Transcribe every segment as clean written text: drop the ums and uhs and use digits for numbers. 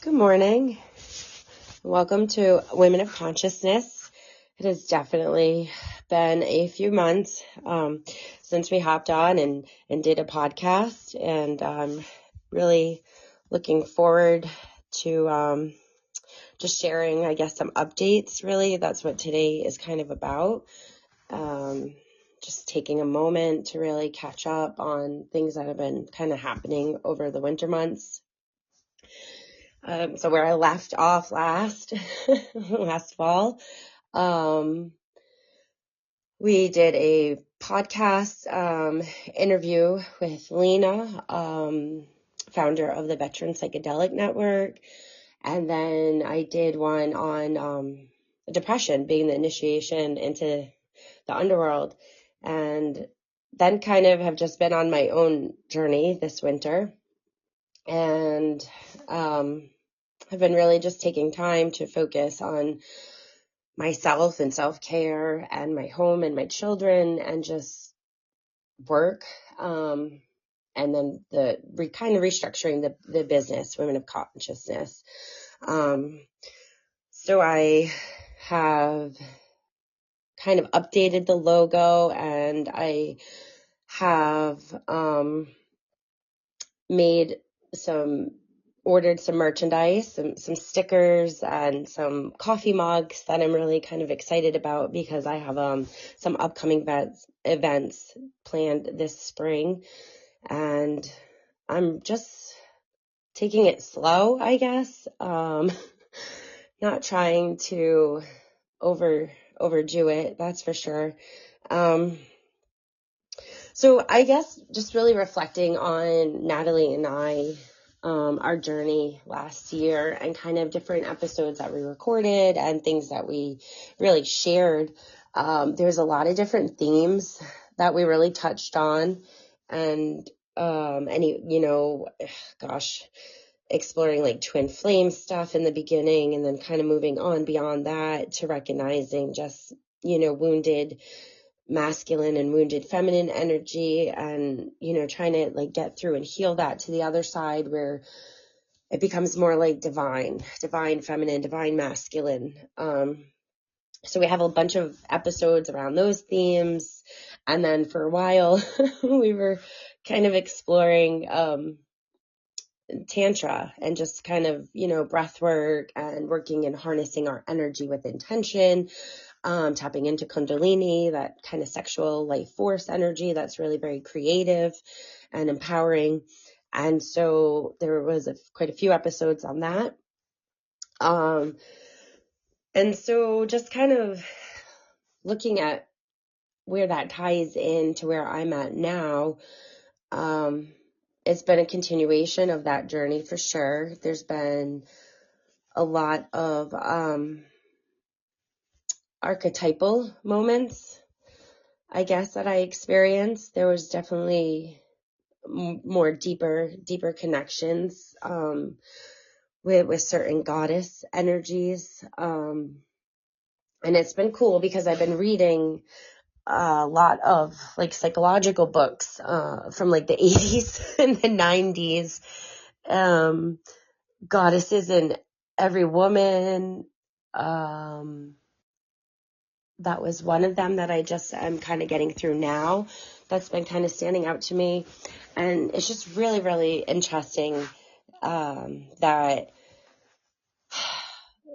Good morning. Welcome to Women of Consciousness. It has definitely been a few months since we hopped on and did a podcast, and I'm really looking forward to just sharing, I guess, some updates. Really, that's what today is kind of about. Just taking a moment to really catch up on things that have been kind of happening over the winter months. So where I left off last fall, we did a podcast interview with Lena, founder of the Veteran Psychedelic Network. And then I did one on depression being the initiation into the underworld. And then kind of have just been on my own journey this winter. And I've been really just taking time to focus on myself and self-care and my home and my children and just work. And then kind of restructuring the business, Women of Consciousness. So I have kind of updated the logo, and I have ordered some merchandise, some stickers, and some coffee mugs that I'm really kind of excited about because I have some upcoming events planned this spring, and I'm just taking it slow, I guess. Not trying to overdo it, that's for sure. So I guess just really reflecting on Natalie and I, our journey last year, and kind of different episodes that we recorded and things that we really shared. There's a lot of different themes that we really touched on, and exploring like twin flame stuff in the beginning, and then kind of moving on beyond that to recognizing just, wounded masculine and wounded feminine energy, and trying to like get through and heal that to the other side where it becomes more like divine feminine, divine masculine. So we have a bunch of episodes around those themes, and then for a while we were kind of exploring tantra and just kind of breath work and working and harnessing our energy with intention. Tapping into Kundalini, that kind of sexual life force energy that's really very creative and empowering. And so there was quite a few episodes on that. And so just kind of looking at where that ties into where I'm at now, it's been a continuation of that journey for sure. There's been a lot of archetypal moments, I guess, that I experienced. There was definitely more deeper connections with certain goddess energies. And it's been cool because I've been reading a lot of like psychological books from like the 80s and the 90s. Goddesses in every woman. That was one of them that I'm kind of getting through now. That's been kind of standing out to me. And it's just really, really interesting that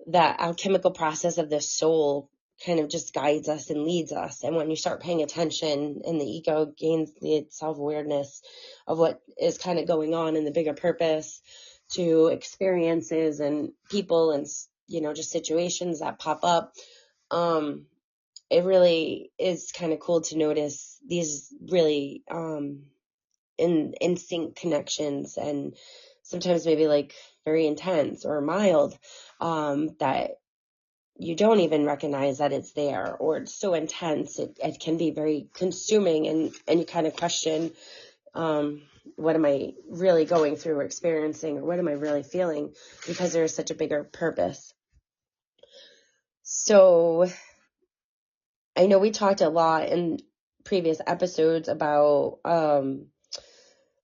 alchemical process of the soul kind of just guides us and leads us. And when you start paying attention and the ego gains the self-awareness of what is kind of going on in the bigger purpose to experiences and people and, just situations that pop up, it really is kind of cool to notice these really in sync connections, and sometimes maybe like very intense or mild, that you don't even recognize that it's there, or it's so intense it can be very consuming, and you kind of question, what am I really going through or experiencing, or what am I really feeling, because there's such a bigger purpose. So I know we talked a lot in previous episodes about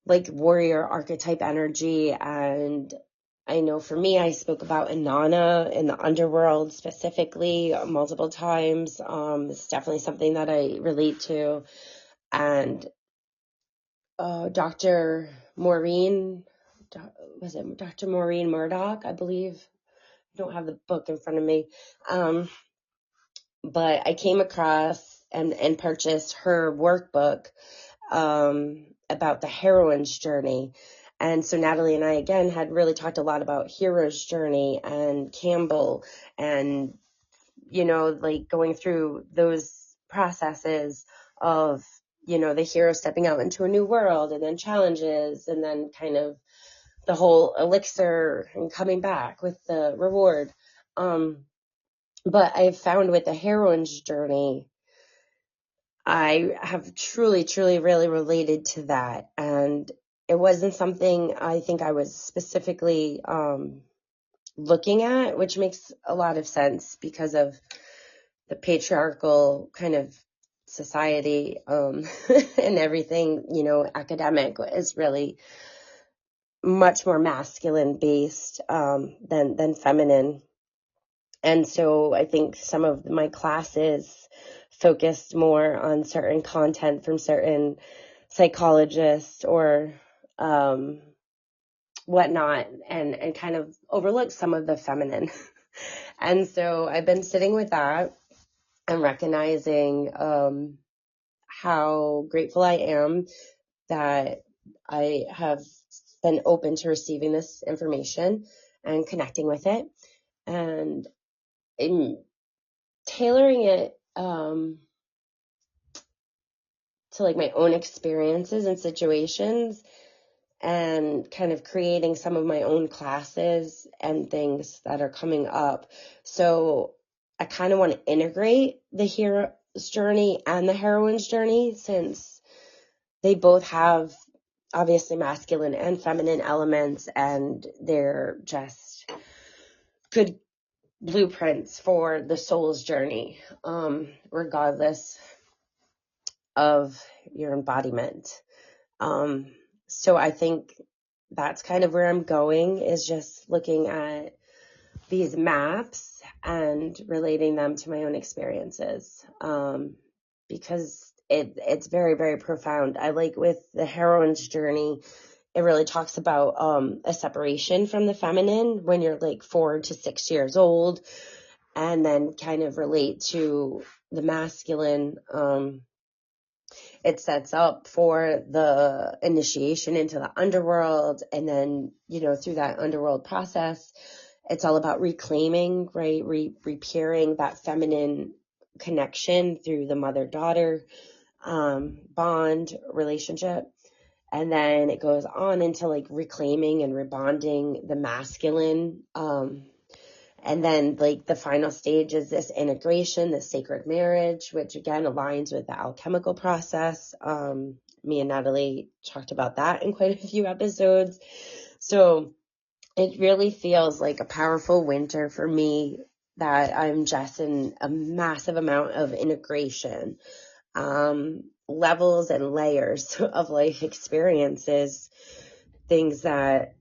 like warrior archetype energy and I know for me, I spoke about Inanna in the underworld specifically multiple times. It's definitely something that I relate to. And Dr. Maureen, was it Dr. Maureen Murdoch, I believe? I don't have the book in front of me. But I came across and purchased her workbook about the heroine's journey. And so Natalie and I, again, had really talked a lot about hero's journey and Campbell and, like going through those processes of, the hero stepping out into a new world and then challenges and then kind of the whole elixir and coming back with the reward. But I've found with the heroine's journey, I have truly, truly really related to that. And it wasn't something I think I was specifically looking at, which makes a lot of sense because of the patriarchal kind of society and everything, academic is really much more masculine based than feminine. And so I think some of my classes focused more on certain content from certain psychologists or whatnot, and kind of overlooked some of the feminine. And so I've been sitting with that and recognizing how grateful I am that I have been open to receiving this information and connecting with it, and in tailoring it to like my own experiences and situations, and kind of creating some of my own classes and things that are coming up. So I kind of want to integrate the hero's journey and the heroine's journey, since they both have obviously masculine and feminine elements, and they're just good blueprints for the soul's journey, regardless of your embodiment. So I think that's kind of where I'm going, is just looking at these maps and relating them to my own experiences, because it's very, very profound. I like with the heroine's journey, it really talks about a separation from the feminine when you're like 4 to 6 years old, and then kind of relate to the masculine. It sets up for the initiation into the underworld, and then, through that underworld process, it's all about reclaiming, right? Repairing that feminine connection through the mother-daughter bond relationship. And then it goes on into like reclaiming and rebonding the masculine. And then like the final stage is this integration, this sacred marriage, which again aligns with the alchemical process. Me and Natalie talked about that in quite a few episodes. So it really feels like a powerful winter for me, that I'm just in a massive amount of integration, levels and layers of life experiences, things that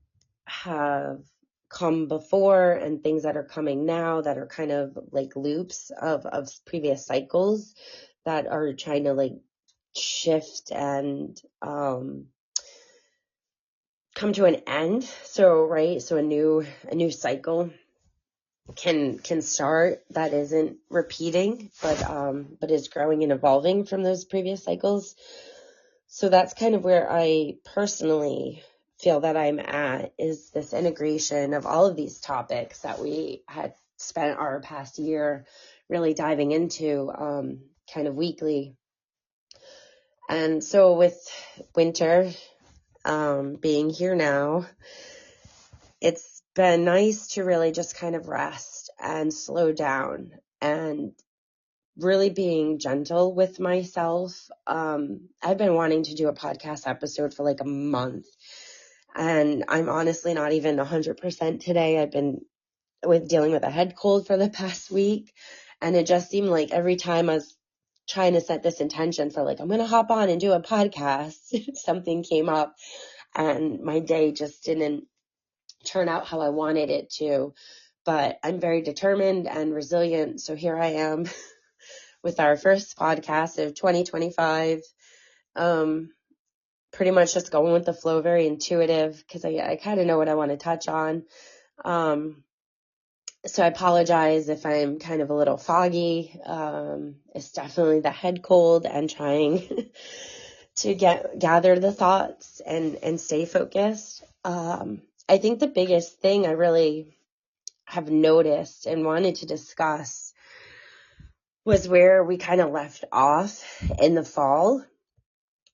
have come before and things that are coming now that are kind of like loops of previous cycles that are trying to like shift and come to an end. So, right. So a new cycle can start that isn't repeating, but is growing and evolving from those previous cycles. So that's kind of where I personally feel that I'm at, is this integration of all of these topics that we had spent our past year really diving into kind of weekly. And so with winter being here now, it's been nice to really just kind of rest and slow down and really being gentle with myself. I've been wanting to do a podcast episode for like a month, and I'm honestly not even 100% today. I've been dealing with a head cold for the past week, and it just seemed like every time I was trying to set this intention for like, I'm going to hop on and do a podcast, something came up and my day just didn't turn out how I wanted it to. But I'm very determined and resilient. So here I am with our first podcast of 2025. Pretty much just going with the flow, very intuitive, because I kind of know what I want to touch on. So I apologize if I'm kind of a little foggy. It's definitely the head cold and trying to gather the thoughts and stay focused. I think the biggest thing I really have noticed and wanted to discuss was where we kind of left off in the fall.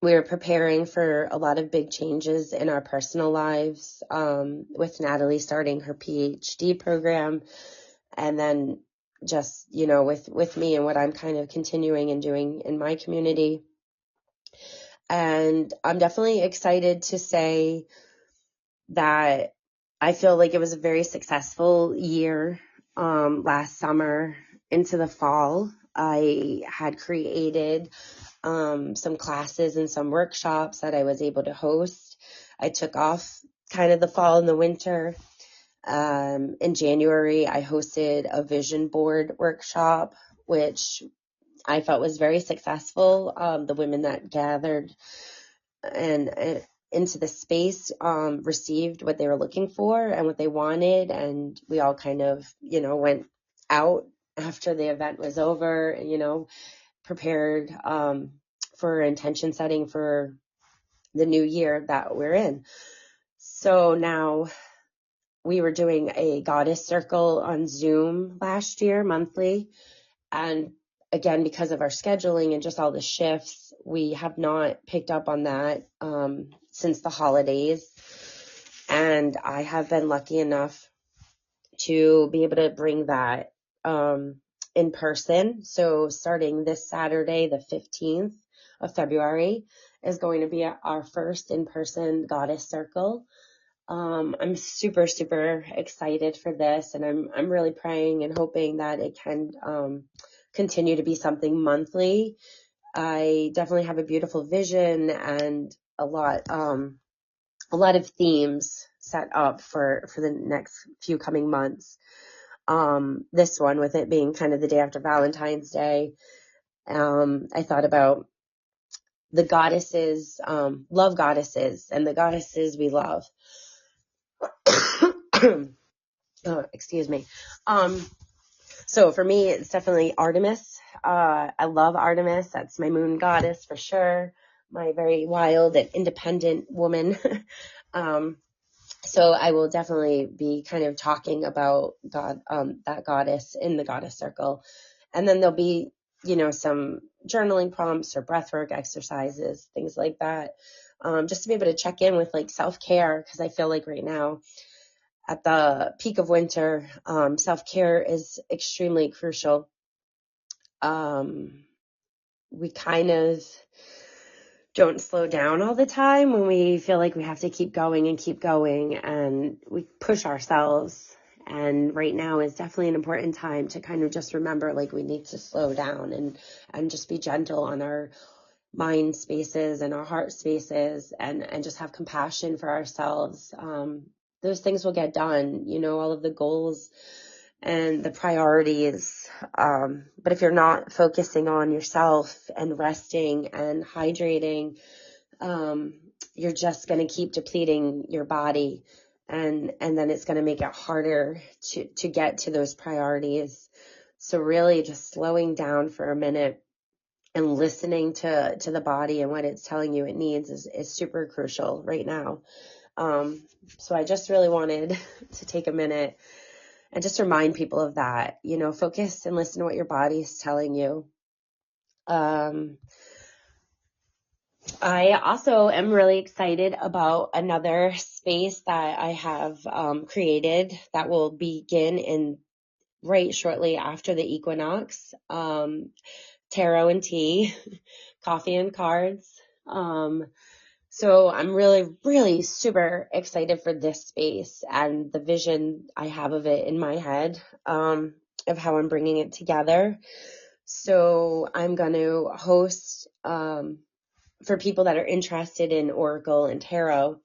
We were preparing for a lot of big changes in our personal lives, with Natalie starting her PhD program, and then just, with me and what I'm kind of continuing and doing in my community. And I'm definitely excited to say that I feel like it was a very successful year. Last summer into the fall, I had created some classes and some workshops that I was able to host. I took off kind of the fall and the winter. In January, I hosted a vision board workshop, which I felt was very successful. The women that gathered and into the space received what they were looking for and what they wanted, and we all kind of, went out after the event was over, prepared for intention setting for the new year that we're in. So now we were doing a goddess circle on Zoom last year, monthly. And again, because of our scheduling and just all the shifts, we have not picked up on that since the holidays. And I have been lucky enough to be able to bring that in person. So starting this Saturday, the 15th of February, is going to be our first in-person goddess circle. I'm super, super excited for this, and I'm really praying and hoping that it can continue to be something monthly. I definitely have a beautiful vision and a lot of themes set up for the next few coming months. This one, with it being kind of the day after Valentine's Day, I thought about the goddesses, love goddesses, and the goddesses we love. Oh, excuse me. So for me, it's definitely Artemis. I love Artemis. That's my moon goddess for sure. My very wild and independent woman. So I will definitely be kind of talking about that goddess in the goddess circle. And then there'll be, some journaling prompts or breathwork exercises, things like that. Just to be able to check in with like self-care, because I feel like right now, at the peak of winter, self-care is extremely crucial. We kind of don't slow down all the time when we feel like we have to keep going, and we push ourselves. And right now is definitely an important time to kind of just remember, like, we need to slow down and just be gentle on our mind spaces and our heart spaces, and just have compassion for ourselves. Those things will get done, all of the goals and the priorities. But if you're not focusing on yourself and resting and hydrating, you're just going to keep depleting your body, and then it's going to make it harder to get to those priorities. So really just slowing down for a minute and listening to the body and what it's telling you it needs is super crucial right now. So I just really wanted to take a minute and just remind people of that, focus and listen to what your body is telling you. I also am really excited about another space that I have created that will begin right shortly after the equinox. Tarot and tea, coffee and cards. So I'm really, really super excited for this space and the vision I have of it in my head, of how I'm bringing it together. So I'm going to host, for people that are interested in Oracle and Tarot,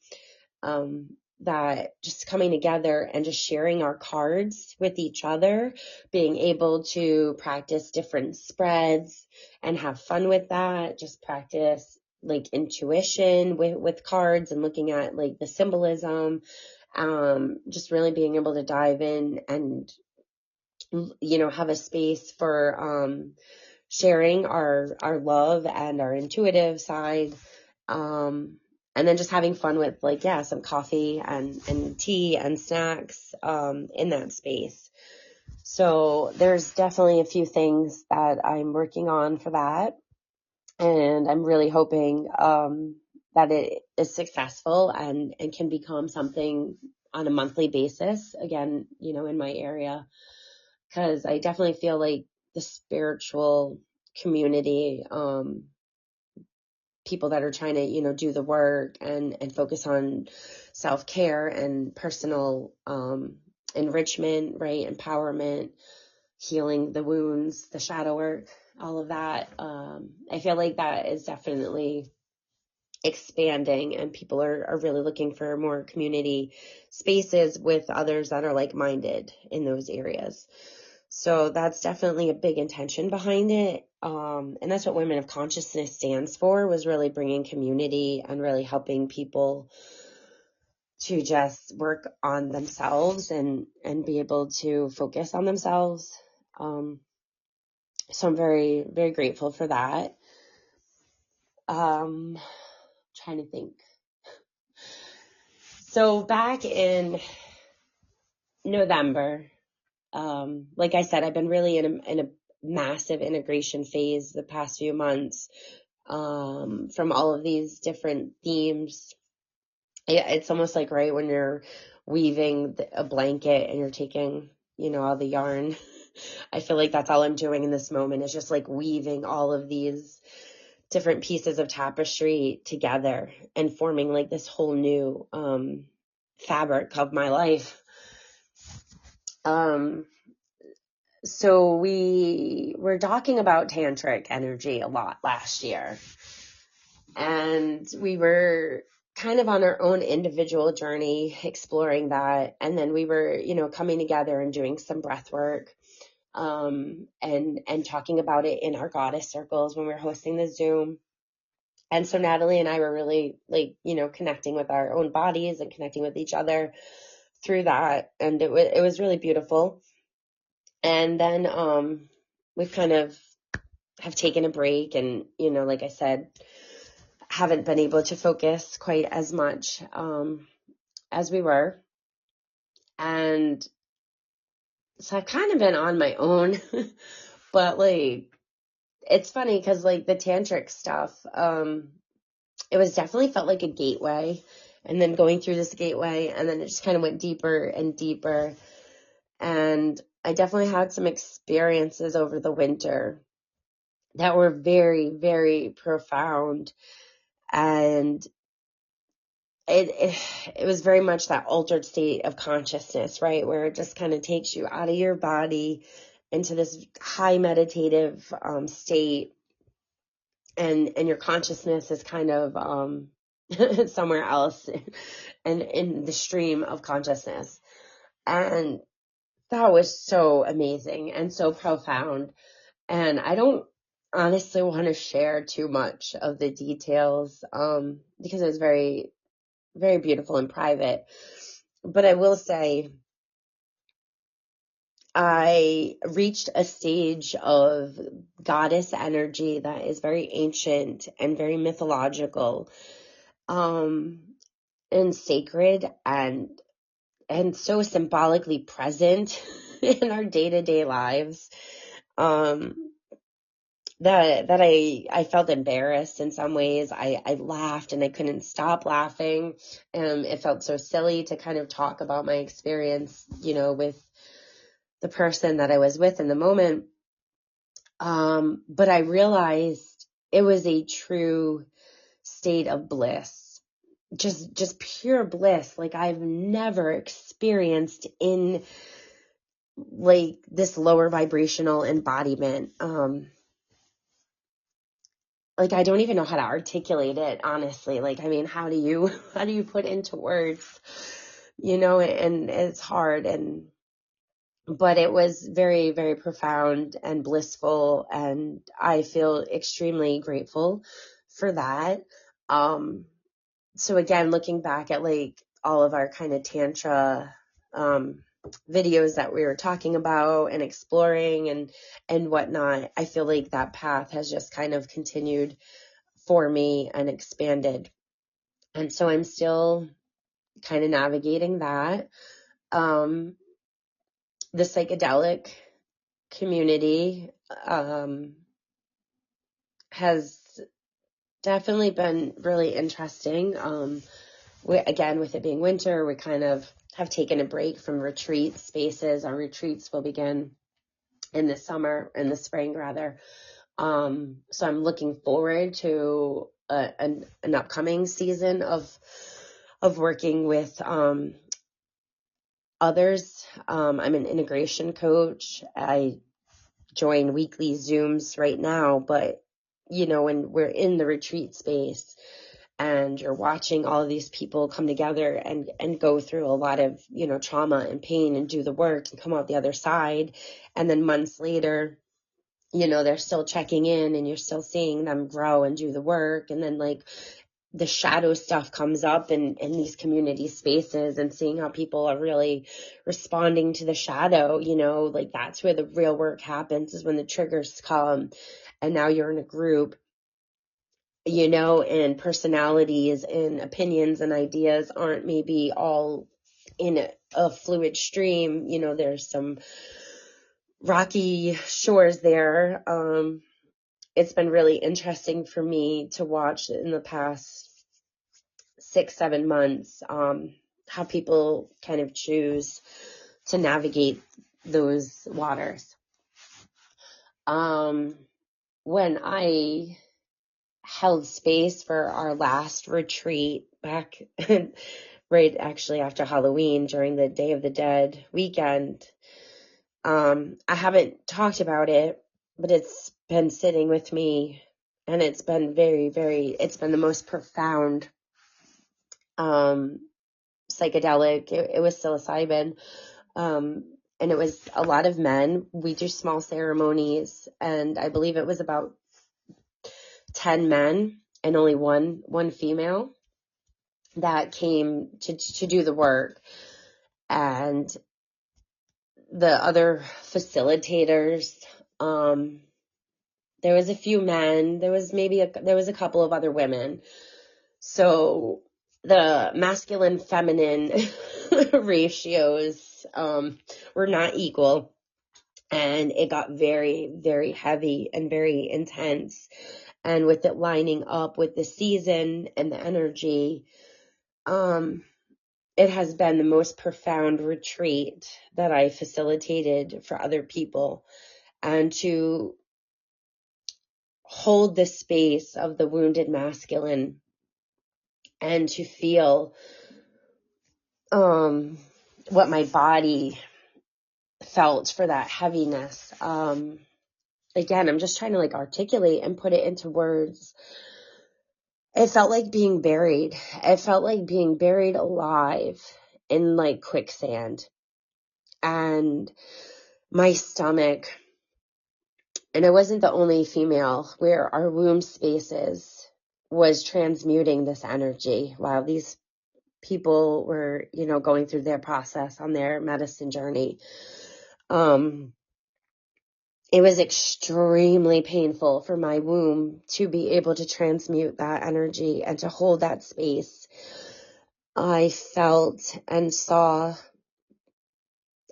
that just coming together and just sharing our cards with each other, being able to practice different spreads and have fun with that, just practice like intuition with cards and looking at like the symbolism, just really being able to dive in and, have a space for, sharing our love and our intuitive side. And then just having fun with like, yeah, some coffee and tea and snacks, in that space. So there's definitely a few things that I'm working on for that. And I'm really hoping, that it is successful and can become something on a monthly basis again, in my area. Cause I definitely feel like the spiritual community, people that are trying to, do the work and focus on self-care and personal, enrichment, right? Empowerment, healing the wounds, the shadow work, all of that. I feel like that is definitely expanding, and people are really looking for more community spaces with others that are like-minded in those areas. So that's definitely a big intention behind it. And that's what Women of Consciousness stands for, was really bringing community and really helping people to just work on themselves and be able to focus on themselves. So I'm very, very grateful for that. Trying to think. So back in November, like I said, I've been really in a massive integration phase the past few months, from all of these different themes. It's almost like, right, when you're weaving a blanket and you're taking, all the yarn. I feel like that's all I'm doing in this moment, is just like weaving all of these different pieces of tapestry together and forming like this whole new, fabric of my life. So we were talking about tantric energy a lot last year, and we were kind of on our own individual journey exploring that. And then we were, coming together and doing some breath work, and talking about it in our goddess circles when we were hosting the Zoom. And so Natalie and I were really like, connecting with our own bodies and connecting with each other through that. And it was really beautiful. And then, we've kind of have taken a break and, like I said, haven't been able to focus quite as much, as we were. And so I've kind of been on my own, but like, it's funny because like the tantric stuff, it was definitely felt like a gateway, and then going through this gateway, and then it just kind of went deeper and deeper. And I definitely had some experiences over the winter that were very, very profound. And it was very much that altered state of consciousness, right? Where it just kind of takes you out of your body into this high meditative, state. And your consciousness is kind of, somewhere else and in the stream of consciousness. And that was so amazing and so profound. And I don't honestly want to share too much of the details, because it was very, very beautiful and private. But I will say I reached a stage of goddess energy that is very ancient and very mythological, and sacred, and so symbolically present in our day-to-day lives, that I felt embarrassed in some ways. I laughed and I couldn't stop laughing. It felt so silly to kind of talk about my experience, with the person that I was with in the moment. But I realized it was a true state of bliss, just pure bliss. Like I've never experienced in like this lower vibrational embodiment. Like I don't even know how to articulate it, honestly. Like, I mean, how do you put into words and it's hard. But it was very, very profound and blissful. And I feel extremely grateful for that. So again, looking back at like all of our kind of Tantra, videos that we were talking about and exploring and whatnot, I feel like that path has just kind of continued for me and expanded. And so I'm still kind of navigating that. The psychedelic community has definitely been really interesting. Again, with it being winter, we kind of have taken a break from retreat spaces. Our retreats will begin in the spring rather. So I'm looking forward to an upcoming season of working with others. I'm an integration coach. I join weekly Zooms right now, but when we're in the retreat space and you're watching all of these people come together and go through a lot of, trauma and pain and do the work and come out the other side. And then months later, they're still checking in and you're still seeing them grow and do the work. And then like the shadow stuff comes up in these community spaces, and seeing how people are really responding to the shadow, like that's where the real work happens, is when the triggers come. And now you're in a group, and personalities and opinions and ideas aren't maybe all in a fluid stream. There's some rocky shores there. It's been really interesting for me to watch in the past 6-7 months, how people kind of choose to navigate those waters. When I held space for our last retreat back right actually after Halloween during the Day of the Dead weekend, I haven't talked about it, but it's been sitting with me, and it's been very, very, it's been the most profound psychedelic. It was psilocybin. And it was a lot of men. We do small ceremonies, and I believe it was about 10 men and only one female that came to do the work. And the other facilitators, there was a few men, there was a couple of other women. So the masculine feminine ratios were not equal, and it got very, very heavy and very intense. And with it lining up with the season and the energy, it has been the most profound retreat that I facilitated for other people. And to hold the space of the wounded masculine and to feel what my body felt for that heaviness. Again, I'm just trying to like articulate and put it into words. It felt like being buried. It felt like being buried alive in like quicksand. And my stomach, and I wasn't the only female where our womb spaces was transmuting this energy while these people were, going through their process on their medicine journey. It was extremely painful for my womb to be able to transmute that energy and to hold that space. I felt and saw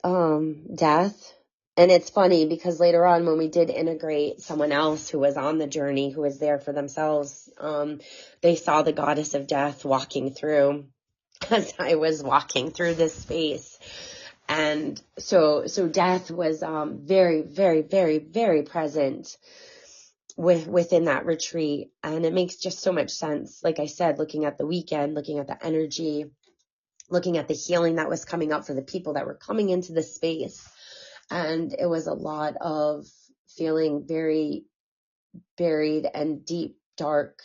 death. And it's funny because later on, when we did integrate someone else who was on the journey, who was there for themselves, they saw the goddess of death walking through as I was walking through this space. And so death was very, very, very, very present within that retreat. And it makes just so much sense. Like I said, looking at the weekend, looking at the energy, looking at the healing that was coming up for the people that were coming into the space. And it was a lot of feeling very buried and deep, dark,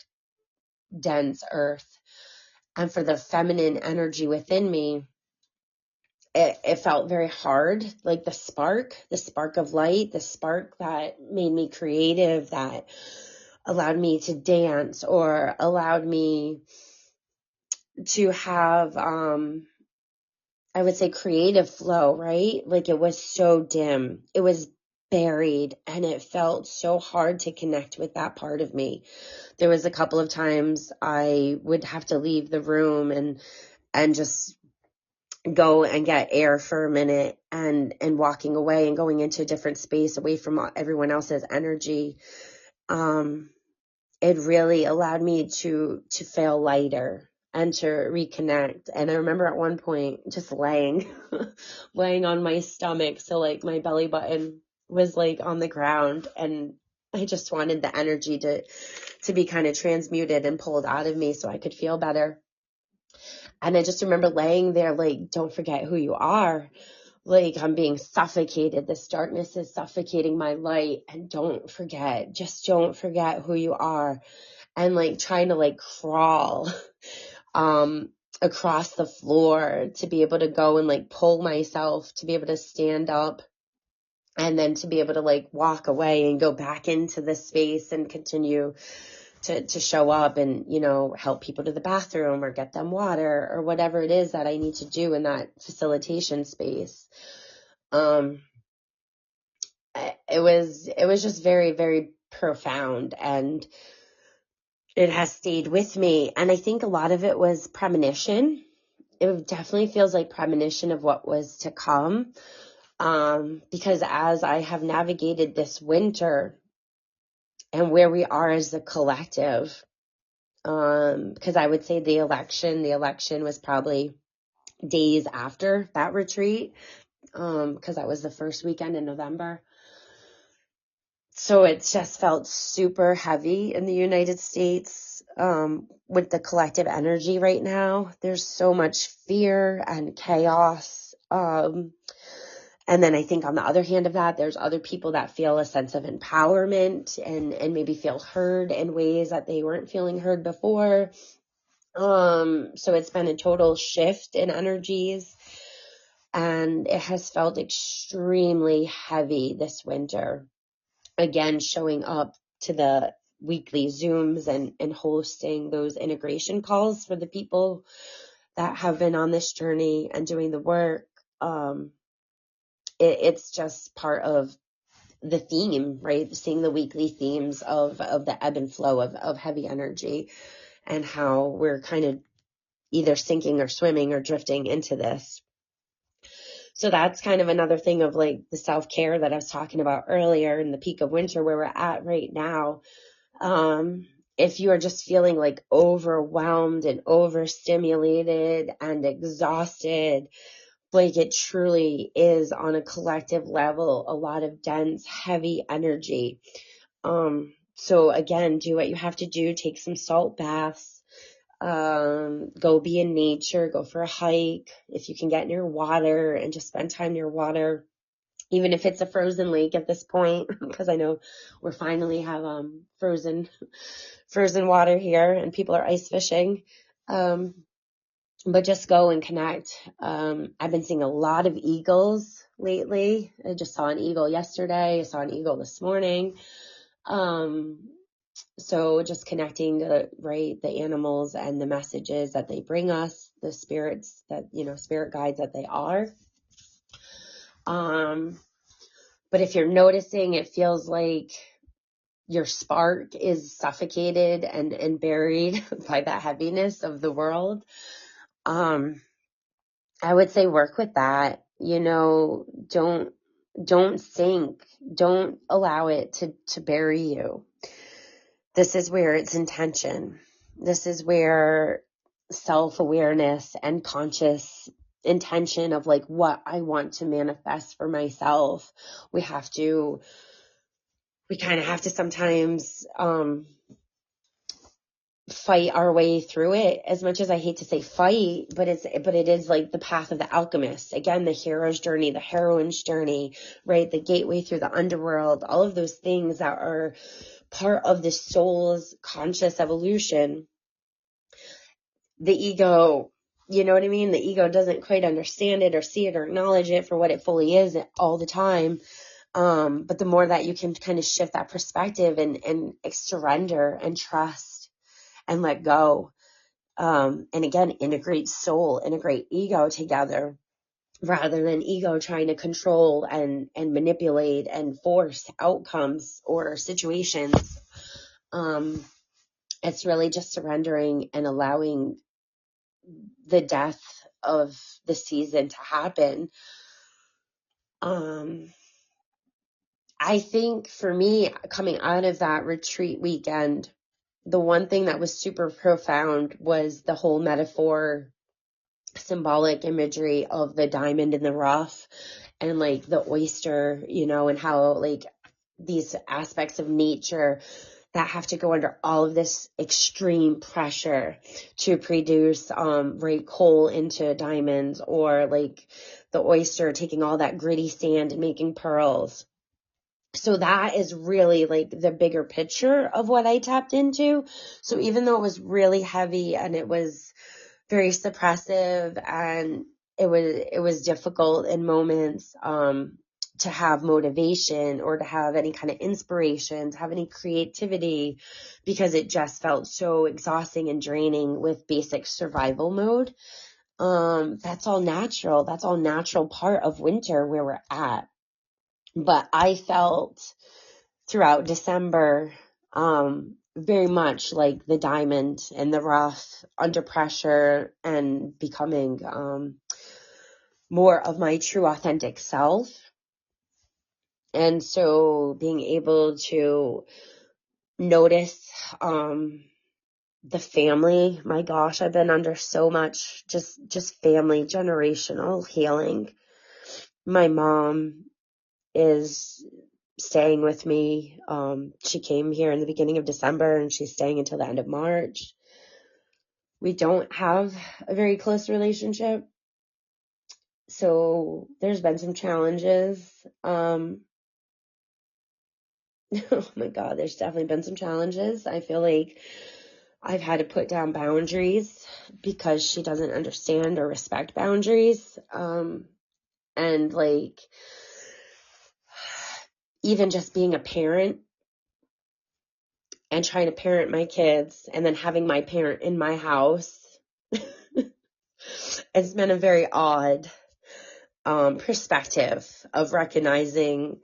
dense earth. And for the feminine energy within me it felt very hard, like the spark of light, the spark that made me creative, that allowed me to dance or allowed me to have, I would say, creative flow, right? Like it was so dim, it was buried, and it felt so hard to connect with that part of me. There was a couple of times I would have to leave the room and just go and get air for a minute, and walking away and going into a different space away from everyone else's energy. It really allowed me to feel lighter and to reconnect. And I remember at one point just laying on my stomach. So like my belly button was like on the ground, and I just wanted the energy to be kind of transmuted and pulled out of me so I could feel better. And I just remember laying there like, don't forget who you are. Like I'm being suffocated. This darkness is suffocating my light. And just don't forget who you are. And like trying to like crawl across the floor to be able to go and like pull myself to be able to stand up, and then to be able to like walk away and go back into the space and continue to show up and, help people to the bathroom or get them water or whatever it is that I need to do in that facilitation space. It was just very, very profound, and it has stayed with me. And I think a lot of it was premonition. It definitely feels like premonition of what was to come. Because as I have navigated this winter and where we are as a collective, because I would say the election was probably days after that retreat, because that was the first weekend in November. So it just felt super heavy in the United States, with the collective energy right now. There's so much fear and chaos. And then I think on the other hand of that, there's other people that feel a sense of empowerment and maybe feel heard in ways that they weren't feeling heard before. So it's been a total shift in energies, and it has felt extremely heavy this winter. Again, showing up to the weekly Zooms and hosting those integration calls for the people that have been on this journey and doing the work. It's just part of the theme, right? Seeing the weekly themes of the ebb and flow of heavy energy, and how we're kind of either sinking or swimming or drifting into this. So that's kind of another thing of like the self-care that I was talking about earlier in the peak of winter where we're at right now. If you are just feeling like overwhelmed and overstimulated and exhausted, like it truly is on a collective level, a lot of dense, heavy energy. So again, do what you have to do, take some salt baths, go be in nature, go for a hike. If you can get near water and just spend time near water, even if it's a frozen lake at this point, because I know we're finally have, frozen water here and people are ice fishing. But just go and connect. I've been seeing a lot of eagles lately. I just saw an eagle yesterday. I saw an eagle this morning. So just connecting to, right, the animals and the messages that they bring us, the spirits that, spirit guides that they are. But if you're noticing, it feels like your spark is suffocated and buried by that heaviness of the world. I would say work with that. Don't sink. Don't allow it to bury you. This is where it's intention. This is where self-awareness and conscious intention of like what I want to manifest for myself. We kind of have to sometimes, fight our way through it, as much as I hate to say fight, but it is like the path of the alchemist. Again, the hero's journey, the heroine's journey, right? The gateway through the underworld, all of those things that are part of the soul's conscious evolution. The ego you know what I mean? The ego doesn't quite understand it or see it or acknowledge it for what it fully is all the time. But the more that you can kind of shift that perspective and surrender and trust and let go, and again, integrate soul, integrate ego together, rather than ego trying to control and manipulate and force outcomes or situations. It's really just surrendering and allowing the death of the season to happen. I think for me, coming out of that retreat weekend, the one thing that was super profound was the whole metaphor, symbolic imagery of the diamond in the rough and like the oyster, and how like these aspects of nature that have to go under all of this extreme pressure to produce coal into diamonds, or like the oyster taking all that gritty sand and making pearls. So that is really like the bigger picture of what I tapped into. So even though it was really heavy and it was very suppressive and it was difficult in moments, to have motivation or to have any kind of inspiration, to have any creativity, because it just felt so exhausting and draining with basic survival mode. That's all natural. That's all natural part of winter where we're at. But I felt throughout December, very much like the diamond in the rough, under pressure and becoming more of my true authentic self. And so being able to notice the family, my gosh, I've been under so much just family, generational healing. My mom is staying with me. She came here in the beginning of December and she's staying until the end of March. We don't have a very close relationship, so there's been some challenges. Oh my God, there's definitely been some challenges. I feel like I've had to put down boundaries because she doesn't understand or respect boundaries. And like, even just being a parent and trying to parent my kids and then having my parent in my house, it's been a very odd perspective of recognizing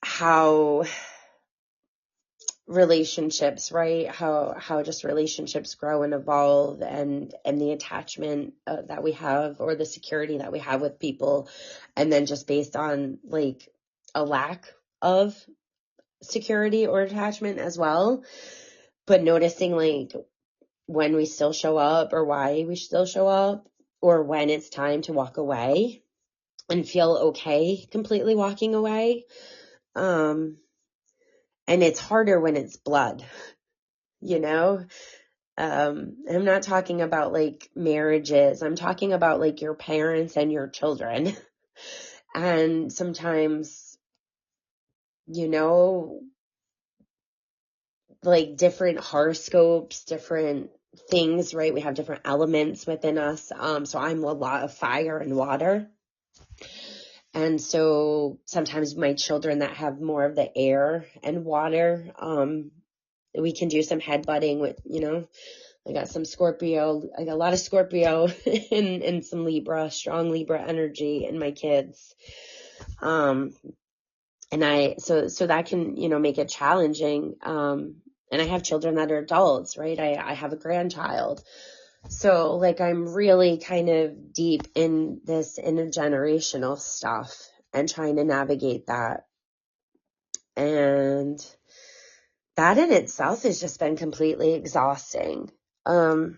how relationships, right? How just relationships grow and evolve, and the attachment that we have, or the security that we have with people, and then just based on like a lack of security or attachment as well. But noticing like when we still show up or why we still show up, or when it's time to walk away and feel okay completely walking away. And it's harder when it's blood, I'm not talking about like marriages. I'm talking about like your parents and your children. And sometimes, like different horoscopes, different things, right? We have different elements within us. So I'm a lot of fire and water. And so sometimes my children that have more of the air and water, we can do some headbutting with, I got some Scorpio. I got a lot of Scorpio and some Libra, strong Libra energy in my kids. And so that can, make it challenging. And I have children that are adults, right? I have a grandchild. So like, I'm really kind of deep in this intergenerational stuff and trying to navigate that. And that in itself has just been completely exhausting. I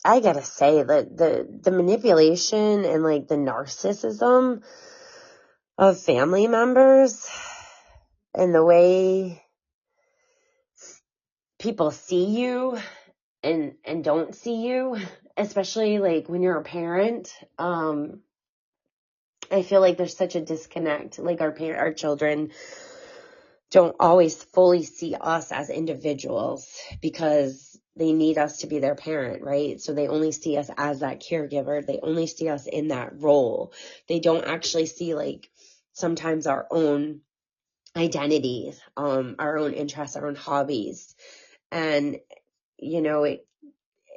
gotta say that the manipulation and like the narcissism of family members and the way people see you and don't see you, especially like when you're a parent, I feel like there's such a disconnect. Like our children don't always fully see us as individuals because they need us to be their parent, right? So they only see us as that caregiver. They only see us in that role. They don't actually see like sometimes our own identity, our own interests, our own hobbies. And, you know,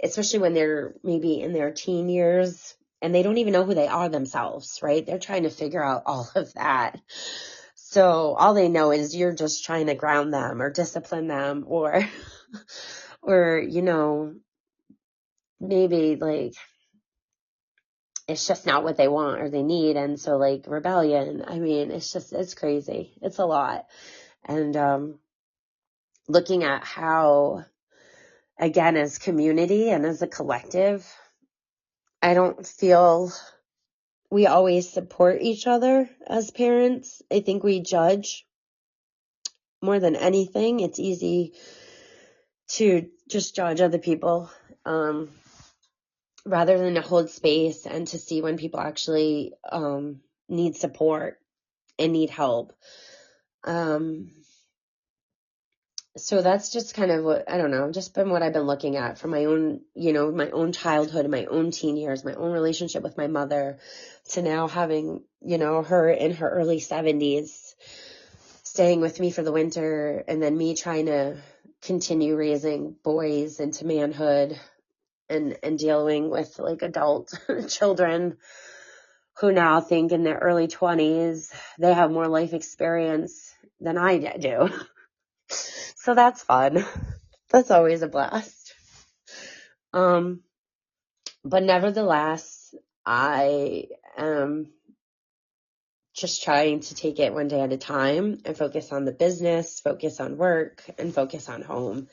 especially when they're maybe in their teen years and they don't even know who they are themselves, right? They're trying to figure out all of that. So all they know is you're just trying to ground them or discipline them or, or, you know, maybe like it's just not what they want or they need. And so like rebellion, I mean, it's crazy. It's a lot. And, looking at how, again, as community and as a collective, I don't feel we always support each other as parents. I think we judge more than anything. It's easy to just judge other people, rather than to hold space and to see when people actually, need support and need help. So that's just kind of what, I don't know, just been what I've been looking at from my own, you know, my own childhood and my own teen years, my own relationship with my mother, to now having, you know, her in her early 70s staying with me for the winter, and then me trying to continue raising boys into manhood and dealing with like adult children who now think in their early 20s they have more life experience than I do. So that's fun. That's always a blast. But nevertheless, I am just trying to take it one day at a time and focus on the business, focus on work, and focus on home.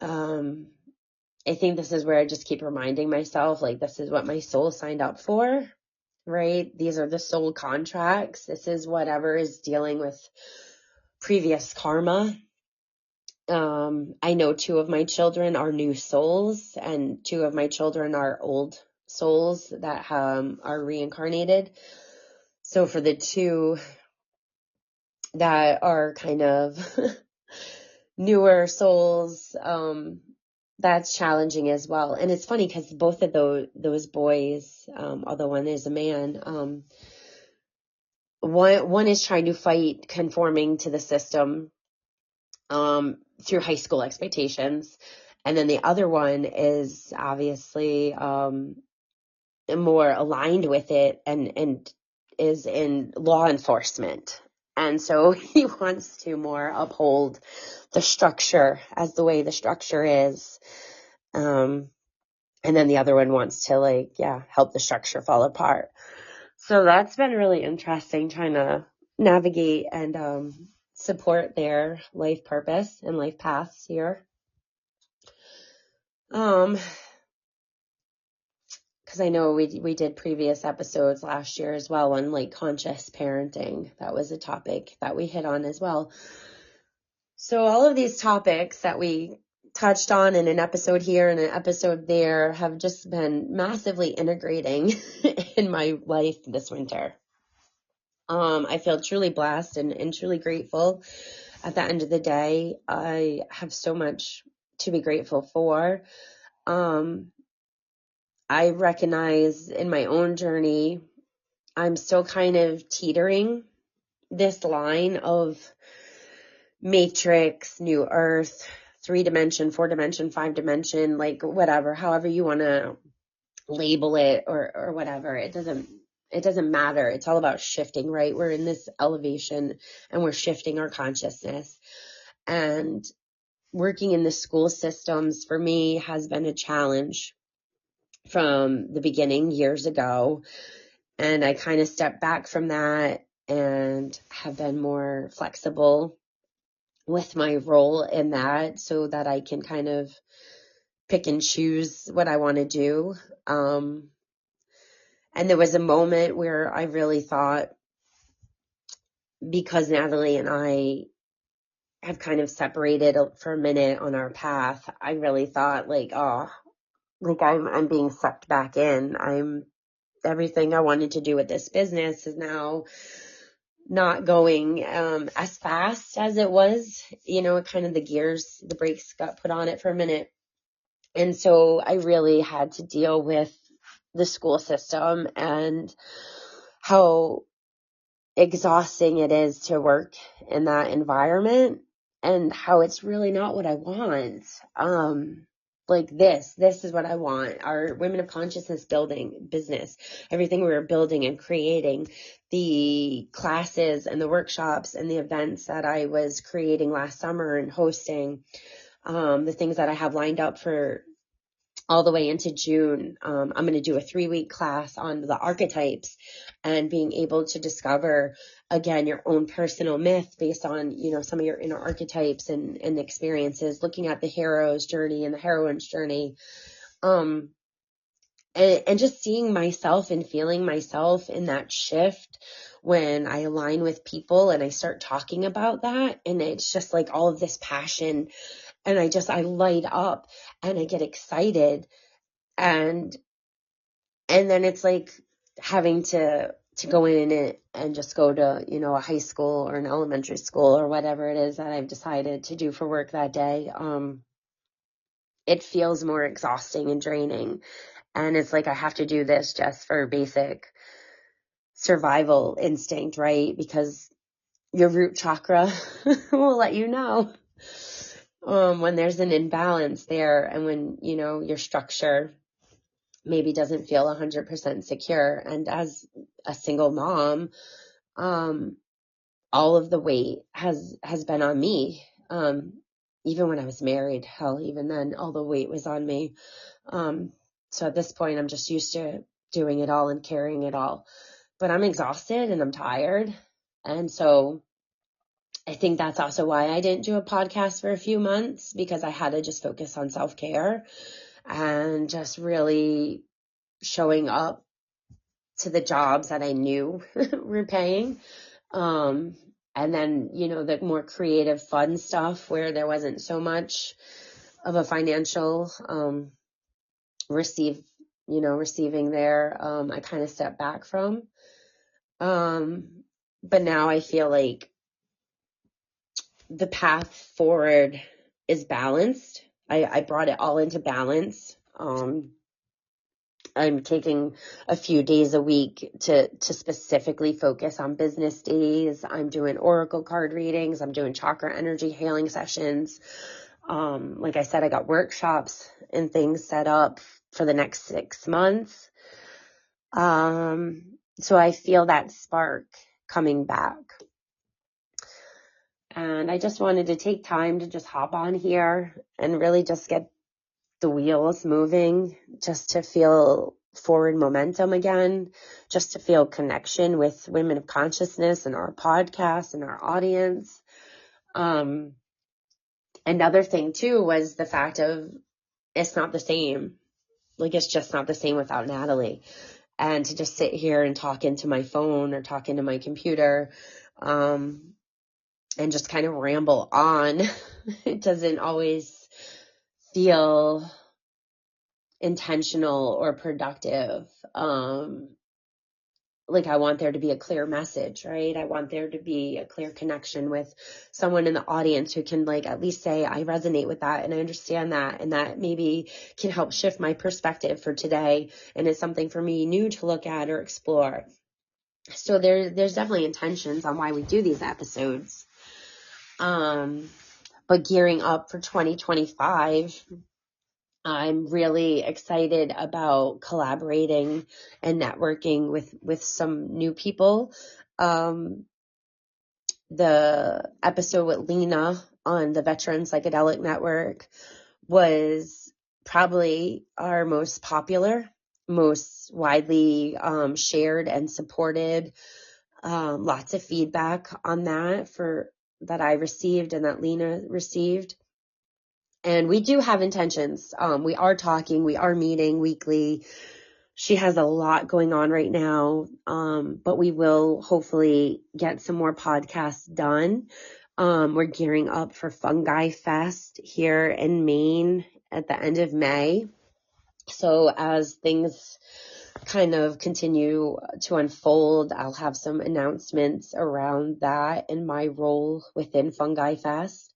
I think this is where I just keep reminding myself, like, this is what my soul signed up for, right? These are the soul contracts. This is whatever is dealing with previous karma. I know 2 of my children are new souls, and 2 of my children are old souls that are reincarnated. So for the 2 that are kind of newer souls, that's challenging as well. And it's funny because both of those boys, although one is a man, one is trying to fight conforming to the system through high school expectations. And then the other one is obviously more aligned with it and is in law enforcement. And so he wants to more uphold the structure as the way the structure is. And then the other one wants to help the structure fall apart. So that's been really interesting, trying to navigate and support their life purpose and life paths here. Because I know we did previous episodes last year as well on like conscious parenting. That was a topic that we hit on as well. So all of these topics that we touched on in an episode here and an episode there have just been massively integrating in my life this winter. I feel truly blessed and truly grateful. At the end of the day, I have so much to be grateful for. I recognize in my own journey, I'm still kind of teetering this line of matrix, new earth, 3-dimension, 4-dimension, 5-dimension, like whatever, however you want to label it or whatever. It doesn't matter. It's all about shifting, right? We're in this elevation and we're shifting our consciousness. And working in the school systems for me has been a challenge from the beginning years ago. And I kind of stepped back from that and have been more flexible with my role in that so that I can kind of pick and choose what I want to do. And there was a moment where I really thought, because Natalie and I have kind of separated for a minute on our path, I really thought I'm being sucked back in. Everything I wanted to do with this business is now not going as fast as it was. You know, kind of the brakes got put on it for a minute. And so I really had to deal with the school system and how exhausting it is to work in that environment, and how it's really not what I want. Like this is what I want. Our Women of Consciousness building business, everything we were building and creating, the classes and the workshops and the events that I was creating last summer and hosting, the things that I have lined up for all the way into June. I'm going to do a 3-week class on the archetypes and being able to discover, again, your own personal myth based on, some of your inner archetypes and experiences, looking at the hero's journey and the heroine's journey. And just seeing myself and feeling myself in that shift when I align with people and I start talking about that. And it's just like all of this passion, and I light up and I get excited, and then it's like having to go in and just go to, a high school or an elementary school or whatever it is that I've decided to do for work that day. It feels more exhausting and draining. And it's like I have to do this just for basic survival instinct, right? Because your root chakra will let you know when there's an imbalance there, and when, your structure maybe doesn't feel 100% secure. And as a single mom, all of the weight has been on me. Even when I was married, hell, even then, all the weight was on me. So at this point, I'm just used to doing it all and carrying it all. But I'm exhausted and I'm tired. And so I think that's also why I didn't do a podcast for a few months, because I had to just focus on self-care and just really showing up to the jobs that I knew were paying. And then, the more creative, fun stuff where there wasn't so much of a financial receiving there, I kind of stepped back from. But now I feel like the path forward is balanced. I brought it all into balance. I'm taking a few days a week to specifically focus on business days. I'm doing oracle card readings. I'm doing chakra energy healing sessions. Like I said, I got workshops and things set up for the next 6 months. So I feel that spark coming back. And I just wanted to take time to just hop on here and really just get the wheels moving, just to feel forward momentum again, just to feel connection with Women of Consciousness and our podcast and our audience. Another thing too was the fact of it's not the same. Like, it's just not the same without Natalie. And to just sit here and talk into my phone or talk into my computer, and just kind of ramble on, it doesn't always feel intentional or productive. Like, I want there to be a clear message, right? I want there to be a clear connection with someone in the audience who can, like, at least say, I resonate with that and I understand that, and that maybe can help shift my perspective for today, and it's something for me new to look at or explore. So there's definitely intentions on why we do these episodes. But gearing up for 2025, I'm really excited about collaborating and networking with some new people. The episode with Lena on the Veteran Psychedelic Network was probably our most popular, most widely shared and supported. Lots of feedback on that I received and that Lena received. And we do have intentions. We are talking, we are meeting weekly. She has a lot going on right now, but we will hopefully get some more podcasts done. We're gearing up for Fungi Fest here in Maine at the end of May. So as things kind of continue to unfold, I'll have some announcements around that and my role within Fungi Fest.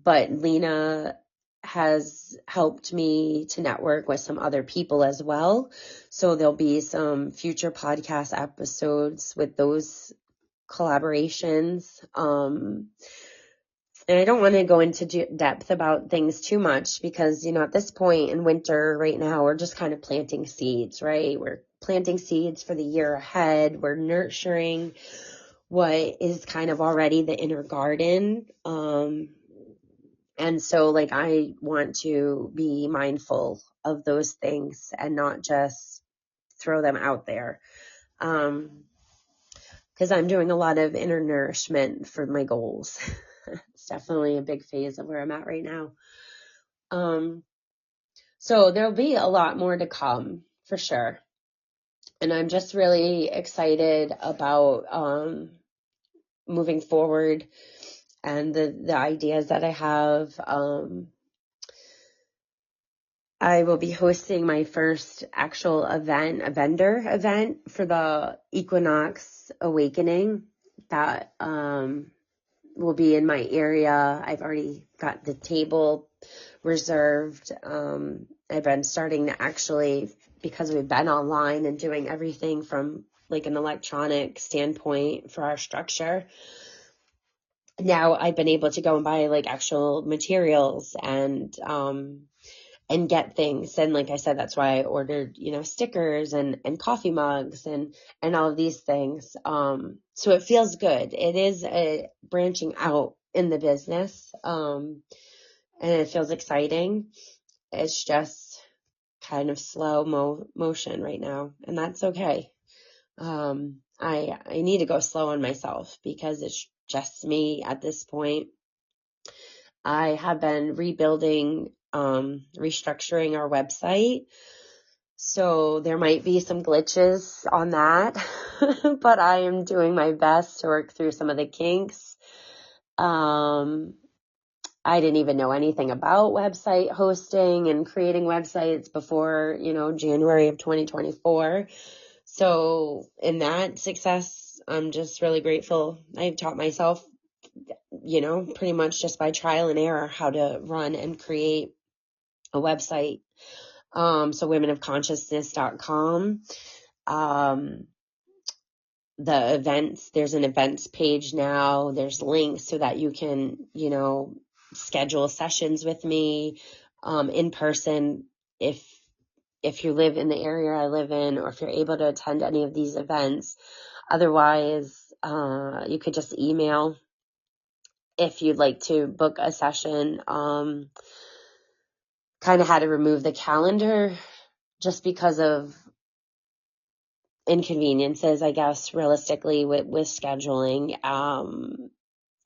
but Lena has helped me to network with some other people as well. So there'll be some future podcast episodes with those collaborations. And I don't want to go into depth about things too much because, at this point in winter right now, we're just kind of planting seeds, right? We're planting seeds for the year ahead. We're nurturing what is kind of already the inner garden. And so I want to be mindful of those things and not just throw them out there. Because I'm doing a lot of inner nourishment for my goals. It's definitely a big phase of where I'm at right now. So there'll be a lot more to come for sure. And I'm just really excited about moving forward and the ideas that I have. I will be hosting my first actual event, a vendor event for the Equinox Awakening that will be in my area. I've already got the table reserved. I've been starting to actually, because we've been online and doing everything from an electronic standpoint for our structure. Now I've been able to go and buy actual materials and get things. And like I said, that's why I ordered, stickers and coffee mugs and all of these things. So it feels good. It is a branching out in the business. And it feels exciting. It's just kind of slow motion right now. And that's okay. I need to go slow on myself because it's just me at this point. I have been rebuilding, restructuring our website. So there might be some glitches on that, but I am doing my best to work through some of the kinks. I didn't even know anything about website hosting and creating websites before, January of 2024. So in that success, I'm just really grateful. I've taught myself, pretty much just by trial and error how to run and create a website. So womenofconsciousness.com. The events, there's an events page now. There's links so that you can, schedule sessions with me, in person if you live in the area I live in, or if you're able to attend any of these events. Otherwise, you could just email if you'd like to book a session. Kind of had to remove the calendar just because of inconveniences, I guess, realistically with scheduling.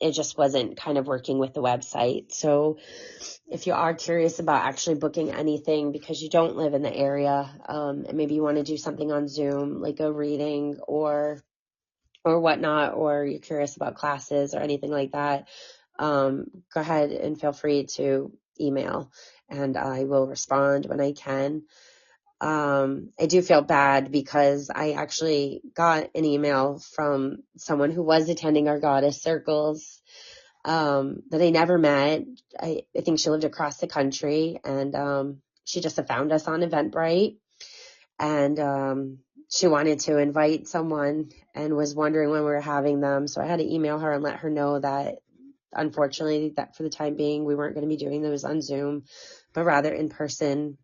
It just wasn't kind of working with the website. So if you are curious about actually booking anything because you don't live in the area, and maybe you want to do something on Zoom, like a reading or whatnot, or you're curious about classes or anything like that, go ahead and feel free to email and I will respond when I can. I do feel bad because I actually got an email from someone who was attending our goddess circles, that I never met. I think she lived across the country, and she just found us on Eventbrite, and she wanted to invite someone and was wondering when we were having them. So I had to email her and let her know that unfortunately that for the time being, we weren't going to be doing those on Zoom, but rather in person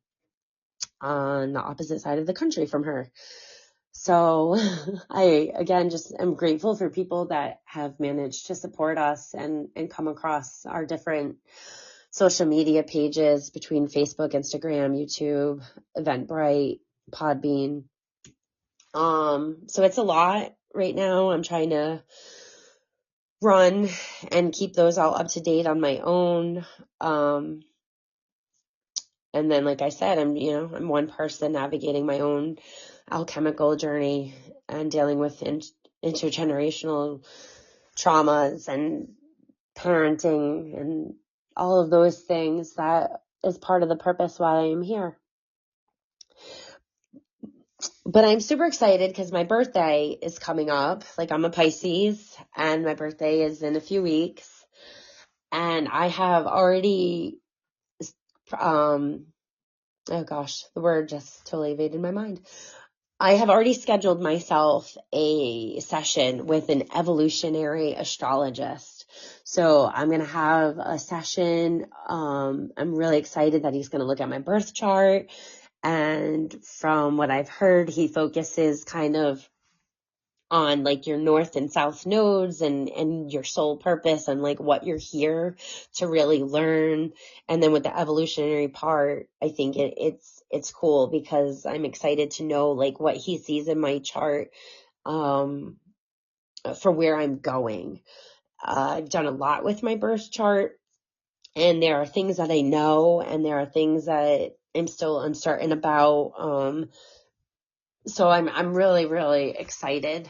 on the opposite side of the country from her. So I, again, just am grateful for people that have managed to support us and come across our different social media pages between Facebook, Instagram, YouTube, Eventbrite, Podbean. So it's a lot right now. I'm trying to run and keep those all up to date on my own. And then, like I said, I'm one person navigating my own alchemical journey and dealing with intergenerational traumas and parenting and all of those things. That is part of the purpose why I'm here. But I'm super excited because my birthday is coming up. I'm a Pisces and my birthday is in a few weeks. And I have already, oh gosh, the word just totally evaded my mind. I have already scheduled myself a session with an evolutionary astrologist. So I'm going to have a session. I'm really excited that he's going to look at my birth chart. And from what I've heard, he focuses kind of on like your north and south nodes and your soul purpose and like what you're here to really learn. And then with the evolutionary part, I think it's cool because I'm excited to know like what he sees in my chart for where I'm going. I've done a lot with my birth chart, and there are things that I know and there are things that I'm still uncertain about. So I'm really, really excited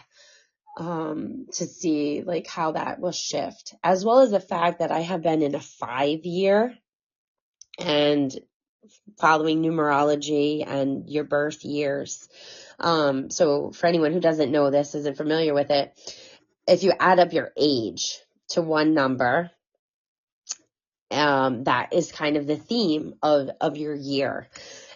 to see like how that will shift, as well as the fact that I have been in a 5-year and following numerology and your birth years. So for anyone who doesn't know this, isn't familiar with it, if you add up your age to one number, that is kind of the theme of your year.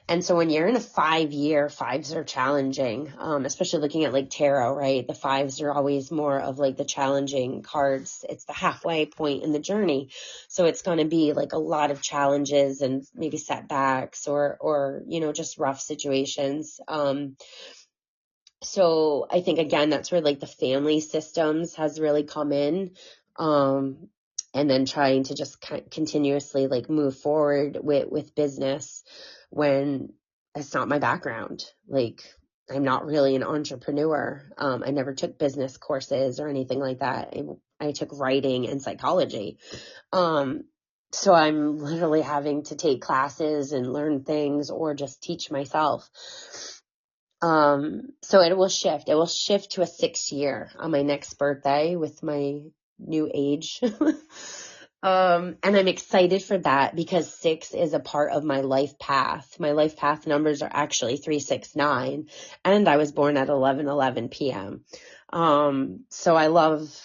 And so when you're in a 5-year, fives are challenging, especially looking at like tarot, right? The fives are always more of like the challenging cards. It's the halfway point in the journey. So it's going to be like a lot of challenges and maybe setbacks or, just rough situations. So I think, again, that's where like the family systems has really come in. And then trying to just continuously like move forward with business when it's not my background. Like I'm not really an entrepreneur. I never took business courses or anything like that. I took writing and psychology. So I'm literally having to take classes and learn things or just teach myself. So it will shift. It will shift to a 6-year on my next birthday with my new age. And I'm excited for that because 6 is a part of my life path. My life path numbers are actually 369, and I was born at 11:11 p.m. So I love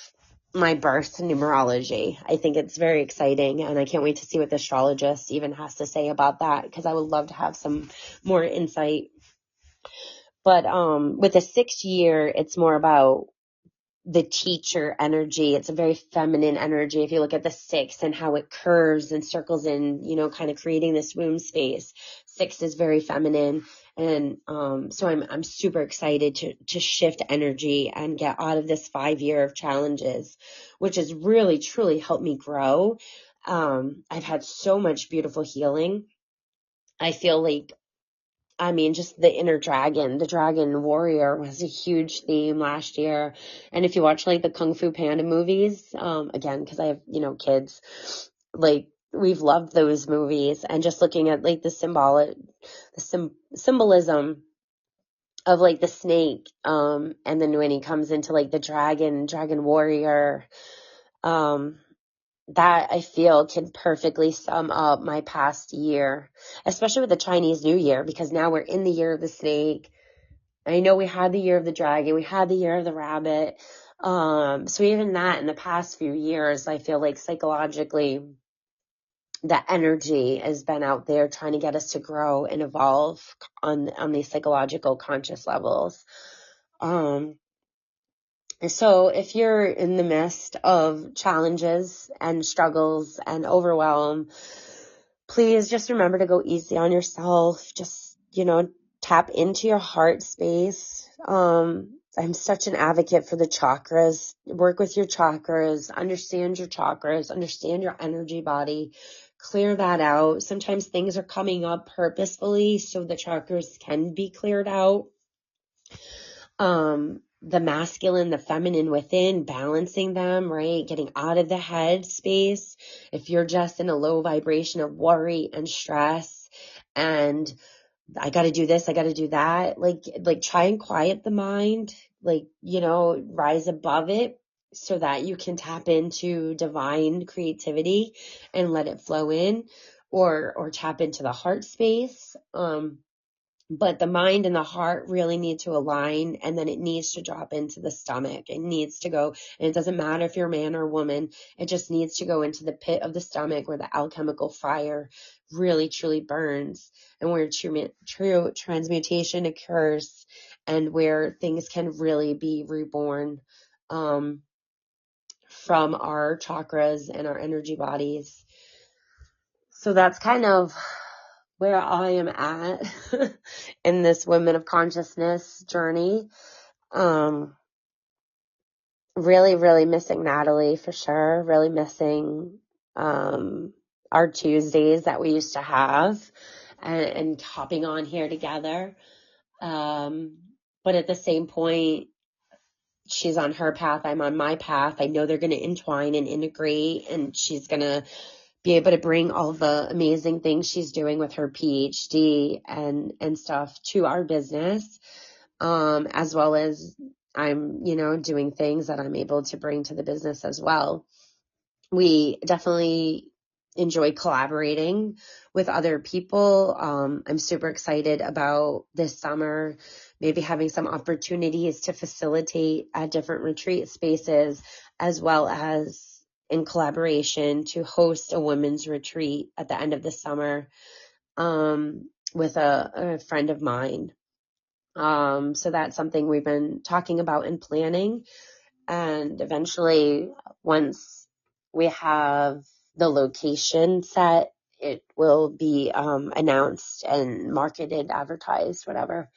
my birth numerology. I think it's very exciting, and I can't wait to see what the astrologist even has to say about that because I would love to have some more insight. But with a 6-year, it's more about the teacher energy. It's a very feminine energy. If you look at the 6 and how it curves and circles in, kind of creating this womb space, 6 is very feminine. And so I'm super excited to shift energy and get out of this 5-year of challenges, which has really, truly helped me grow. I've had so much beautiful healing. I feel like just the inner dragon, the dragon warrior was a huge theme last year. And if you watch like the Kung Fu Panda movies, again, because I have, kids, like we've loved those movies and just looking at like the symbolism of like the snake, and then when he comes into like the dragon warrior, that I feel can perfectly sum up my past year, especially with the Chinese New Year, because now we're in the year of the snake. I know we had the year of the dragon, we had the year of the rabbit. So even that in the past few years, I feel like psychologically, the energy has been out there trying to get us to grow and evolve on these psychological conscious levels. So if you're in the midst of challenges and struggles and overwhelm, please just remember to go easy on yourself. Just, tap into your heart space. I'm such an advocate for the chakras. Work with your chakras, understand your chakras, understand your energy body, clear that out. Sometimes things are coming up purposefully so the chakras can be cleared out. The masculine, the feminine within, balancing them, right? Getting out of the head space. If you're just in a low vibration of worry and stress and I got to do this, I got to do that, like try and quiet the mind, rise above it so that you can tap into divine creativity and let it flow in, or tap into the heart space. But the mind and the heart really need to align, and then it needs to drop into the stomach. It needs to go, and it doesn't matter if you're a man or woman, it just needs to go into the pit of the stomach where the alchemical fire really truly burns, and where true transmutation occurs, and where things can really be reborn from our chakras and our energy bodies. So that's kind of where I am at in this Women of Consciousness journey. Really, really missing Natalie for sure. Really missing our Tuesdays that we used to have, and hopping on here together. But at the same point, she's on her path, I'm on my path. I know they're going to entwine and integrate, and she's going to be able to bring all the amazing things she's doing with her PhD and stuff to our business, as well as I'm, doing things that I'm able to bring to the business as well. We definitely enjoy collaborating with other people. I'm super excited about this summer, maybe having some opportunities to facilitate at different retreat spaces, as well as in collaboration to host a women's retreat at the end of the summer with a friend of mine. So that's something we've been talking about and planning. And eventually, once we have the location set, it will be announced and marketed, advertised, whatever.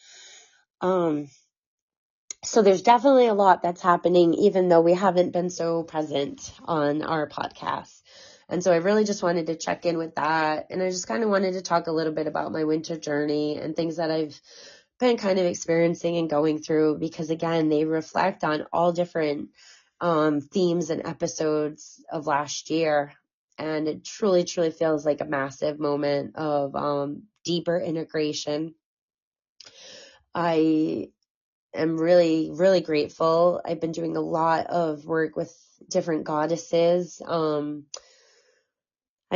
So there's definitely a lot that's happening, even though we haven't been so present on our podcast. And so I really just wanted to check in with that. And I just kind of wanted to talk a little bit about my winter journey and things that I've been kind of experiencing and going through, because again, they reflect on all different themes and episodes of last year. And it truly, truly feels like a massive moment of deeper integration. I am really, really grateful. I've been doing a lot of work with different goddesses. I've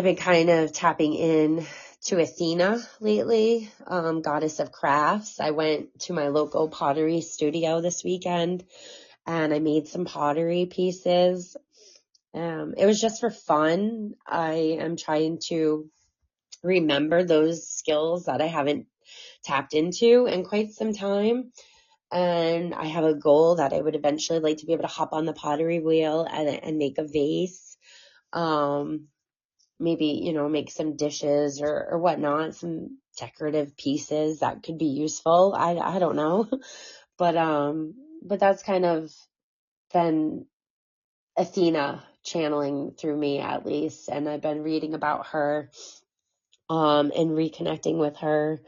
been kind of tapping in to Athena lately, goddess of crafts. I went to my local pottery studio this weekend and I made some pottery pieces. It was just for fun. I am trying to remember those skills that I haven't tapped into in quite some time. And I have a goal that I would eventually like to be able to hop on the pottery wheel and make a vase. Maybe, make some dishes or whatnot, some decorative pieces that could be useful. I don't know. But that's kind of been Athena channeling through me, at least. And I've been reading about her, and reconnecting with her,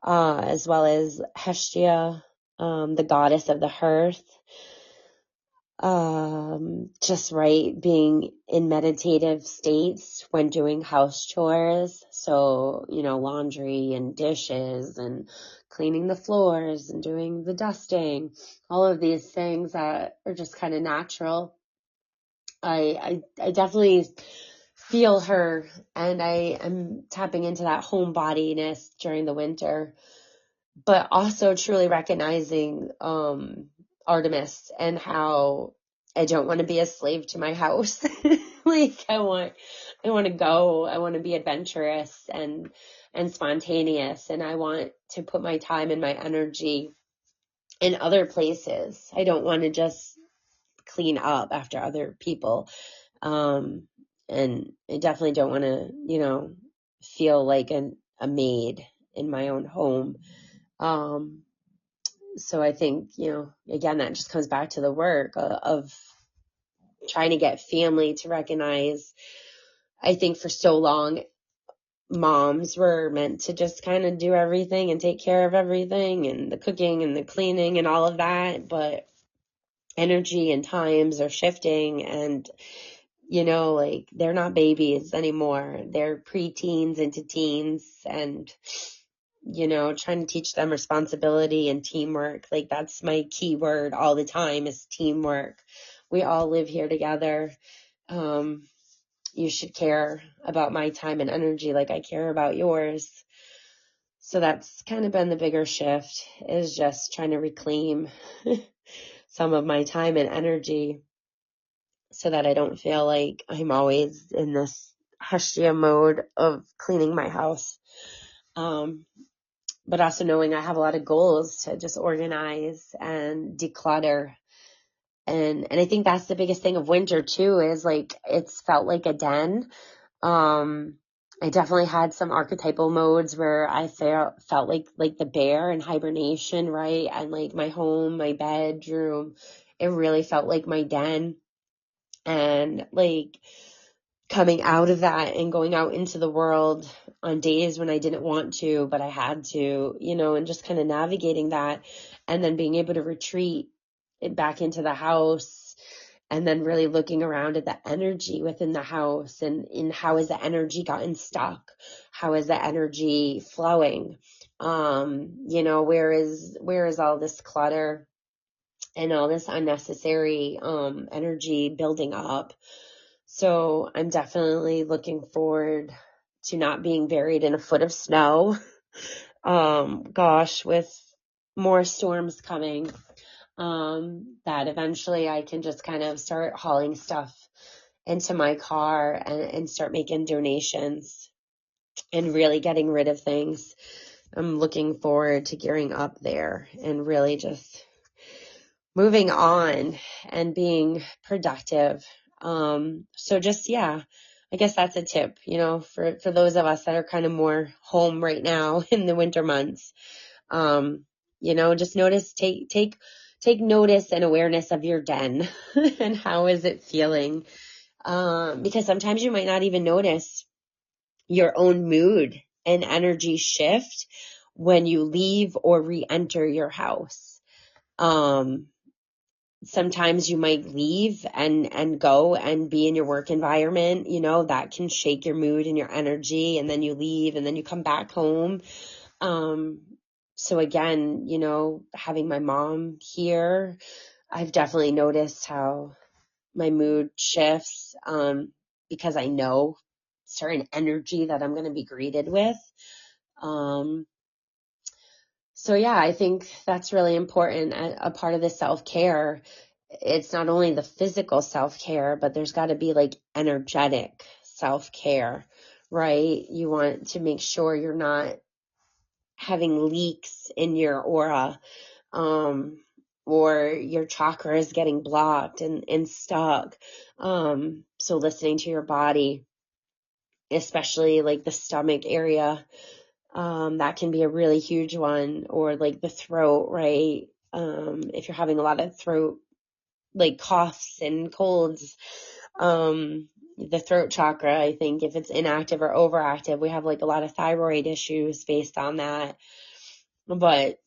as well as Hestia, the goddess of the hearth. Just right, being in meditative states when doing house chores. So, laundry and dishes and cleaning the floors and doing the dusting, all of these things that are just kind of natural. I definitely feel her, and I am tapping into that homebodiness during the winter, but also truly recognizing Artemis and how I don't want to be a slave to my house. Like I want to go. I want to be adventurous and spontaneous, and I want to put my time and my energy in other places. I don't want to just clean up after other people. And I definitely don't want to, feel like a maid in my own home. So I think, again, that just comes back to the work of trying to get family to recognize. I think for so long, moms were meant to just kind of do everything and take care of everything and the cooking and the cleaning and all of that. But energy and times are shifting, and like they're not babies anymore. They're preteens into teens, and trying to teach them responsibility and teamwork. Like that's my key word all the time is teamwork. We all live here together. You should care about my time and energy like I care about yours. So that's kind of been the bigger shift, is just trying to reclaim some of my time and energy so that I don't feel like I'm always in this hustia mode of cleaning my house. But also knowing I have a lot of goals to just organize and declutter. And I think that's the biggest thing of winter too, is like, it's felt like a den. I definitely had some archetypal modes where I felt like the bear in hibernation, right? And like my home, my bedroom, it really felt like my den. And like coming out of that and going out into the world on days when I didn't want to, but I had to, and just kind of navigating that, and then being able to retreat it back into the house, and then really looking around at the energy within the house, and in how has the energy gotten stuck? How is the energy flowing? Where is all this clutter and all this unnecessary energy building up? So I'm definitely looking forward to not being buried in a foot of snow. With more storms coming, that eventually I can just kind of start hauling stuff into my car and start making donations and really getting rid of things. I'm looking forward to gearing up there and really just moving on and being productive. So just, I guess that's a tip, for those of us that are kind of more home right now in the winter months. Just take notice and awareness of your den and how is it feeling? Because sometimes you might not even notice your own mood and energy shift when you leave or re-enter your house. Sometimes you might leave and go and be in your work environment, that can shake your mood and your energy, and then you leave and then you come back home. So again, having my mom here, I've definitely noticed how my mood shifts, because I know certain energy that I'm going to be greeted with. So I think that's really important. A part of the self-care, it's not only the physical self-care, but there's got to be like energetic self-care, right? You want to make sure you're not having leaks in your aura, or your chakra is getting blocked and stuck. So listening to your body, especially like the stomach area, that can be a really huge one, or like the throat, right? If you're having a lot of throat, like coughs and colds, the throat chakra, I think if it's inactive or overactive, we have like a lot of thyroid issues based on that. But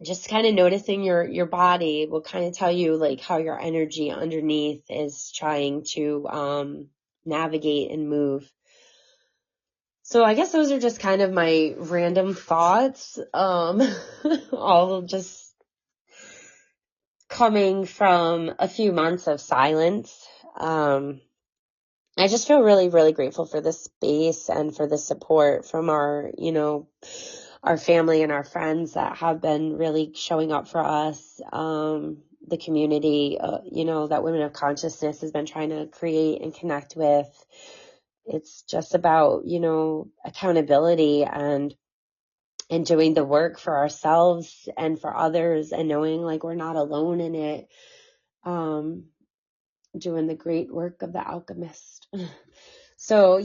just kind of noticing your body will kind of tell you like how your energy underneath is trying to navigate and move. So I guess those are just kind of my random thoughts, all just coming from a few months of silence. I just feel really, really grateful for this space and for the support from our family and our friends that have been really showing up for us. The community, that Women of Consciousness has been trying to create and connect with. It's just about, accountability and doing the work for ourselves and for others, and knowing like we're not alone in it. Doing the great work of the alchemist. So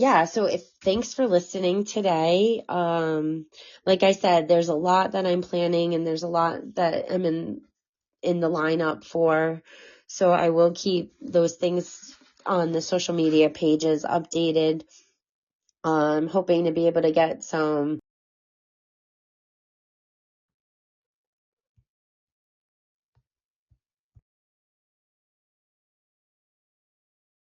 thanks for listening today. Like I said, there's a lot that I'm planning, and there's a lot that I'm in the lineup for. So I will keep those things on the social media pages updated. I'm hoping to be able to get some